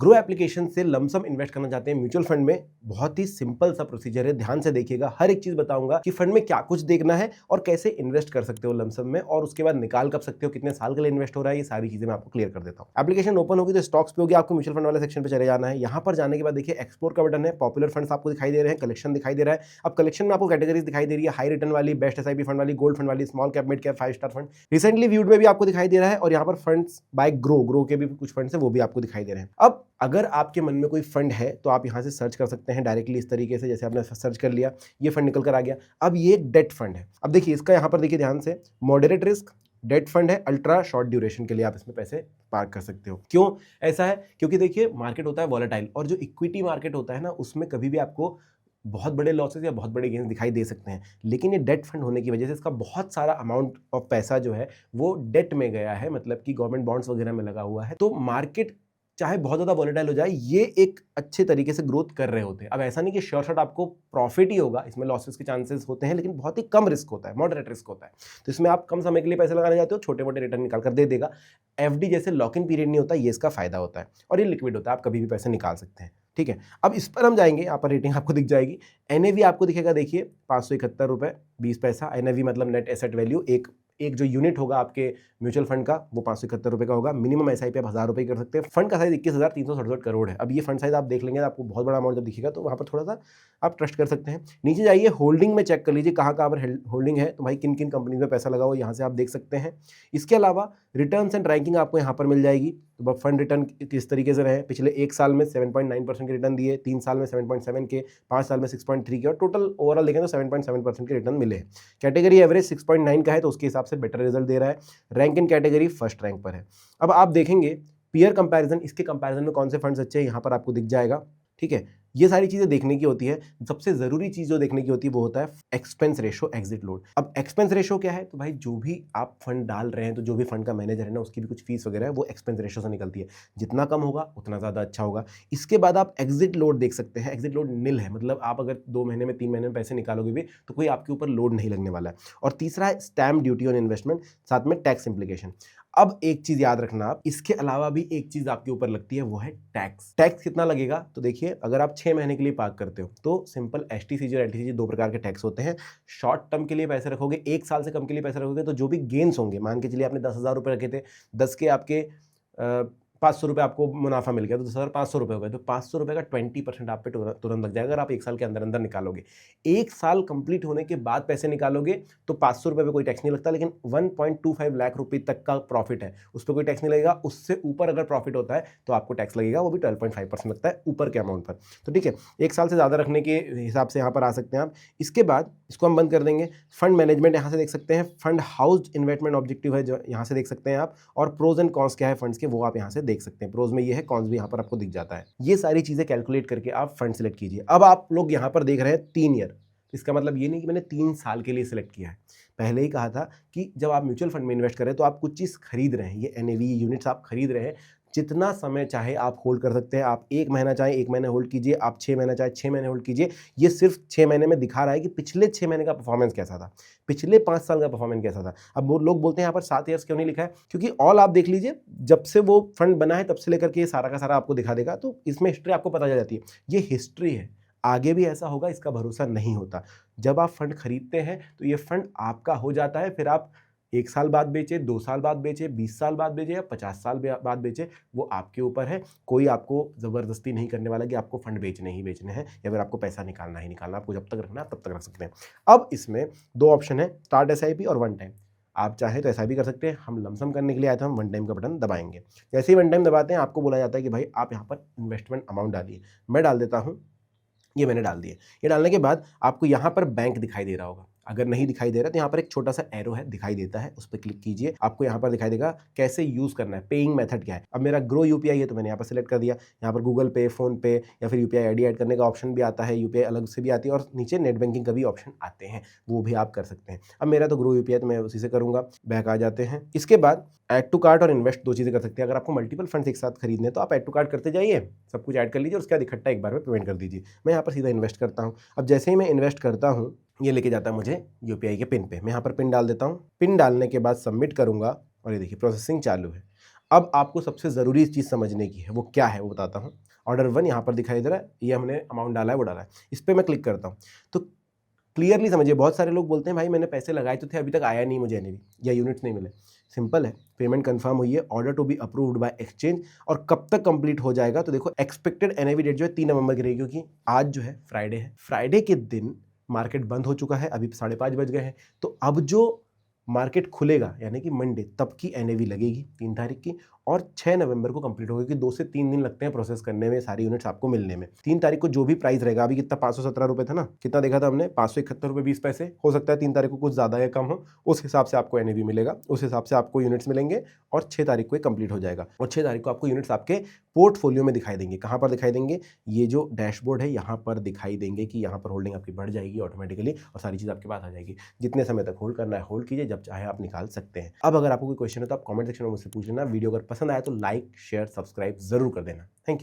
Grow application से lump sum invest करना चाहते हैं म्यूचुअल फंड में, बहुत ही सिंपल सा प्रोसीजर है, ध्यान से देखिएगा। हर एक चीज बताऊंगा कि फंड में क्या कुछ देखना है और कैसे इन्वेस्ट कर सकते हो लमसम में, और उसके बाद निकाल कब सकते हो, कितने साल के लिए इन्वेस्ट हो रहा है, ये सारी चीजें मैं आपको क्लियर कर देता हूं। एप्लीकेशन ओपन होगी तो स्टॉक्स पे होगी, आपको म्यूचुअल फंड वाले सेक्शन पे चले जाना है। यहां पर जाने के बाद देखिए एक्सप्लोर का बटन है, पॉपुलर फंड्स आपको दिखाई दे रहे हैं, कलेक्शन दिखाई दे रहा है। अब कलेक्शन में आपको कैटेगरीज दिखाई दे रही है, हाई रिटर्न वाली, बेस्ट एसआईपी फंड वाली, गोल्ड फंड वाली, small cap, mid cap, 5 star fund, recently viewed में भी आपको दिखाई दे रहा है, और यहाँ पर फंड्स बाय ग्रो के भी कुछ फंड्स है वो भी आपको दिखाई दे रहे हैं। अब अगर आपके मन में कोई फंड है तो आप यहाँ से सर्च कर सकते हैं डायरेक्टली इस तरीके से, जैसे आपने सर्च कर लिया, ये फंड निकल कर आ गया। अब ये एक डेट फंड है। अब देखिए इसका यहाँ पर देखिए ध्यान से, मॉडरेट रिस्क डेट फंड है, अल्ट्रा शॉर्ट ड्यूरेशन के लिए आप इसमें पैसे पार्क कर सकते हो। क्यों ऐसा है? क्योंकि देखिए मार्केट होता है वॉलेटाइल, और जो इक्विटी मार्केट होता है ना, उसमें कभी भी आपको बहुत बड़े लॉसेस या बहुत बड़े गेन्स दिखाई दे सकते हैं। लेकिन ये डेट फंड होने की वजह से इसका बहुत सारा अमाउंट ऑफ पैसा जो है वो डेट में गया है, मतलब कि गवर्नमेंट बॉन्ड्स वगैरह में लगा हुआ है। तो मार्केट चाहे बहुत ज्यादा वॉलेटाइल हो जाए, ये एक अच्छे तरीके से ग्रोथ कर रहे होते हैं। अब ऐसा नहीं कि श्योर शॉट आपको प्रॉफिट ही होगा, इसमें लॉसेस के चांसेस होते हैं, लेकिन बहुत ही कम रिस्क होता है, मॉडरेट रिस्क होता है। तो इसमें आप कम समय के लिए पैसे लगाने जाते हो, छोटे मोटे रिटर्न निकाल कर दे देगा। एफडी जैसे लॉक इन पीरियड नहीं होता, ये इसका फायदा होता है, और ये लिक्विड होता है, आप कभी भी पैसे निकाल सकते हैं। ठीक है, अब इस पर हम जाएंगे, यहाँ पर रेटिंग आपको दिख जाएगी। एनएवी आपको दिखेगा, देखिए 571 रुपये 20 पैसा। एनएवी मतलब नेट एसेट वैल्यू, एक जो यूनिट होगा आपके म्यूचुअल फंड का वो 571 रुपये का होगा। मिनिमम एसआईपी आप 1000 रुपये कर सकते हैं। फंड का साइज 21,367 करोड़ है। अब ये फंड साइज आप देख लेंगे, आपको बहुत बड़ा अमाउंट जब दिखेगा तो वहाँ पर थोड़ा सा आप ट्रस्ट कर सकते हैं। नीचे जाइए, होल्डिंग में चेक कर लीजिए कहाँ कहाँ पर होल्डिंग है, तो भाई किन किन कंपनीज में पैसा लगा हुआ यहाँ से आप देख सकते हैं। इसके अलावा रिटर्न्स एंड रैंकिंग आपको यहाँ पर मिल जाएगी। तो फंड रिटर्न किस तरीके से रहे, पिछले 1 साल में 7.9% के रिटर्न दिए, 3 साल में 7.7 के, 5 साल में 6.3 के, और टोटल ओवरऑल देखें तो 7.7% के रिटर्न मिले हैं। कैटेगरी एवरेज 6.9 का है, तो उसके हिसाब से बेटर रिजल्ट दे रहा है। Rank in category first rank पर है। अब आप देखेंगे पीयर कंपैरिजन, इसके कंपैरिजन में कौन से फंड्स अच्छे हैं यहाँ पर आपको दिख जाएगा। ठीक है, ये सारी चीजें देखने की होती है। सबसे जरूरी चीज जो देखने की होती है वो होता है एक्सपेंस रेशो, एग्जिट लोड। अब एक्सपेंस रेशो क्या है? तो भाई जो भी आप फंड डाल रहे हैं, तो जो भी फंड का मैनेजर है ना, उसकी भी कुछ फीस वगैरह है, वो एक्सपेंस रेशो से निकलती है। जितना कम होगा उतना ज्यादा अच्छा होगा। इसके बाद आप एग्जिट लोड देख सकते हैं। एग्जिट लोड निल है, मतलब आप अगर 2 महीने में 3 महीने में पैसे निकालोगे भी तो कोई आपके ऊपर लोड नहीं लगने वाला है। और तीसरा है स्टैम्प ड्यूटी ऑन इन्वेस्टमेंट, साथ में टैक्स इंप्लीकेशन। अब एक चीज याद रखना आप, इसके अलावा भी एक चीज आपके ऊपर लगती है, वो है टैक्स। टैक्स कितना लगेगा? तो देखिए अगर आप 6 महीने के लिए पार्क करते हो तो सिंपल एसटीसीजी और एलटीसीजी 2 प्रकार के टैक्स होते हैं। शॉर्ट टर्म के लिए पैसे रखोगे, 1 साल से कम के लिए पैसे रखोगे, तो जो भी गेन्स होंगे, मान के चलिए आपने 10,000 रुपये रखे थे, 10 के आपके 500 रुपये आपको मुनाफा मिल गया, तो 10,500 रुपये हो गए, तो 500 रुपये का 20% आप पे तुरंत लग जाएगा अगर आप 1 साल के अंदर अंदर निकालोगे। 1 साल कंप्लीट होने के बाद पैसे निकालोगे तो 500 रुपये पे कोई टैक्स नहीं लगता, लेकिन 1.25 लाख रुपए तक का प्रॉफिट है उस पर कोई टैक्स नहीं लगेगा। उससे ऊपर अगर प्रॉफिट होता है तो आपको टैक्स लगेगा, वो भी 12.5% लगता है ऊपर के अमाउंट पर। तो ठीक है, 1 साल से ज़्यादा रखने के हिसाब से यहाँ पर आ सकते हैं आप। इसके बाद इसको हम बंद कर देंगे। फंड मैनेजमेंट यहाँ से देख सकते हैं, फंड हाउस्ड इन्वेस्टमेंट ऑब्जेक्टिव है जो यहाँ से देख सकते हैं आप, और प्रोज एंड कॉन्स क्या है फंड्स के, वो आप यहाँ से देख सकते हैं। प्रोज में ये है, कॉन्स भी यहाँ पर आपको दिख जाता है। ये सारी चीजें कैलकुलेट करके आप फंड सिलेक्ट कीजिए। अब आप लोग यहाँ पर देख रहे हैं 3 ईयर, इसका मतलब ये नहीं कि मैंने 3 साल के लिए सिलेक्ट किया है। पहले ही कहा था कि जब आप म्यूचुअल फंड में इन्वेस्ट करें तो आप कुछ चीज खरीद रहे हैं, ये एनएवी यूनिट्स आप खरीद रहे हैं, जितना समय चाहे आप होल्ड कर सकते हैं। आप 1 महीना चाहे 1 महीना होल्ड कीजिए, आप 6 महीना चाहे 6 महीने होल्ड कीजिए। ये सिर्फ 6 महीने में दिखा रहा है कि पिछले 6 महीने का परफॉर्मेंस कैसा था, पिछले 5 साल का परफॉर्मेंस कैसा था। अब वो लोग बोलते हैं यहाँ पर 7 ईयर्स क्यों नहीं लिखा है, क्योंकि ऑल आप देख लीजिए, जब से वो फंड बना है तब से लेकर के ये सारा का सारा आपको दिखा देगा, तो इसमें हिस्ट्री आपको पता चल जाती है। ये हिस्ट्री है, आगे भी ऐसा होगा इसका भरोसा नहीं होता। जब आप फंड खरीदते हैं तो ये फंड आपका हो जाता है, फिर आप 1 साल बाद बेचे, 2 साल बाद बेचे, 20 साल बाद बेचे या 50 साल बाद बेचे, वो आपके ऊपर है। कोई आपको जबरदस्ती नहीं करने वाला कि आपको फंड बेचने ही बेचने हैं या फिर आपको पैसा निकालना ही निकालना। आपको जब तक रखना है तब तक रख सकते हैं। अब इसमें 2 ऑप्शन है, स्टार्ट एसआईपी और वन टाइम। आप चाहे तो एसआईपी कर सकते हैं, हम लमसम करने के लिए आए थे, हम वन टाइम का बटन दबाएंगे। जैसे ही वन टाइम दबाते हैं आपको बोला जाता है कि भाई आप यहाँ पर इन्वेस्टमेंट अमाउंट डालिए। मैं डाल देता हूँ, ये मैंने डाल दिए। ये डालने के बाद आपको यहाँ पर बैंक दिखाई दे रहा होगा, अगर नहीं दिखाई दे रहा तो यहाँ पर एक छोटा सा एरो है, दिखाई देता है, उस पर क्लिक कीजिए। आपको यहाँ पर दिखाई देगा कैसे यूज करना है, पेइंग मेथड क्या है। अब मेरा ग्रो यूपीआई है तो मैंने यहाँ पर सिलेक्ट कर दिया। यहाँ पर गूगल पे, फोन पे या फिर यूपीआई आईडी ऐड करने का ऑप्शन भी आता है, यूपीआई अलग से भी आती है, और नीचे नेट बैंकिंग का भी ऑप्शन आते हैं, वो भी आप कर सकते हैं। अब मेरा तो ग्रो यूपीआई तो मैं उसी से करूंगा। बैक आ जाते हैं। इसके बाद ऐड टू कार्ट और इन्वेस्ट 2 चीजें कर सकते हैं। अगर आपको मल्टीपल फंड्स एक साथ खरीदने तो आप ऐड टू कार्ट करते जाइए, सब कुछ ऐड कर लीजिए और उसके बाद इकट्ठा एक बार में पेमेंट कर दीजिए। मैं यहाँ पर सीधा इन्वेस्ट करता हूँ। अब जैसे ही मैं इन्वेस्ट करता हूँ ये लेके जाता है मुझे यूपीआई के पिन पे। मैं यहाँ पर पिन डाल देता हूँ। पिन डालने के बाद सबमिट करूंगा और ये देखिए प्रोसेसिंग चालू है। अब आपको सबसे ज़रूरी चीज़ समझने की है, वो क्या है वो बताता हूँ। ऑर्डर 1 यहाँ पर दिखाई दे रहा है, ये हमने अमाउंट डाला है, वो डाला है। इस पे मैं क्लिक करता हूँ, तो क्लियरली समझिए, बहुत सारे लोग बोलते हैं भाई मैंने पैसे लगाए तो थे, अभी तक आया नहीं मुझे एनएवी या यूनिट्स नहीं मिले। सिंपल है, पेमेंट कंफर्म हुई है, order to be approved by exchange, और कब तक कंप्लीट हो जाएगा, तो देखो एक्सपेक्टेड एनएवी डेट जो है 3 नवंबर की रहेगी, क्योंकि आज जो है फ्राइडे है। फ्राइडे के दिन मार्केट बंद हो चुका है, अभी 5:30 बज गए हैं, तो अब जो मार्केट खुलेगा यानी कि मंडे, तब की एनएवी लगेगी 3 तारीख की, और 6 नवंबर को कंप्लीट होगी, कि 2 से 3 दिन लगते हैं प्रोसेस करने में, सारी यूनिट्स आपको मिलने में। 3 तारीख को जो भी प्राइस रहेगा, अभी कितना 517 रुपए था ना, कितना देखा था हमने, 571 रुपए 20 पैसे, हो सकता है 3 तारीख को कुछ ज़्यादा या कम हो, उस हिसाब से आपको एनएवी मिलेगा, उस हिसाब से आपको यूनिट्स मिलेंगे, और 6 तारीख को ये कंप्लीट हो जाएगा। और 6 तारीख को आपको यूनिट्स आपके पोर्टफोलियो में दिखाई देंगे। कहाँ पर दिखाई देंगे? ये जो डैशबोर्ड है यहाँ पर दिखाई देंगे, कि यहाँ पर होल्डिंग आपकी बढ़ जाएगी ऑटोमेटिकली, और सारी चीज़ आपके पास आ जाएगी। जितने समय तक होल्ड करना है होल्ड कीजिए, जब चाहे आप निकाल सकते हैं। अब अगर आपको कोई क्वेश्चन है तो आप कमेंट सेक्शन में मुझसे पूछ लेना। वीडियो अगर पसंद आया तो लाइक, शेयर, सब्सक्राइब जरूर कर देना। Thank you.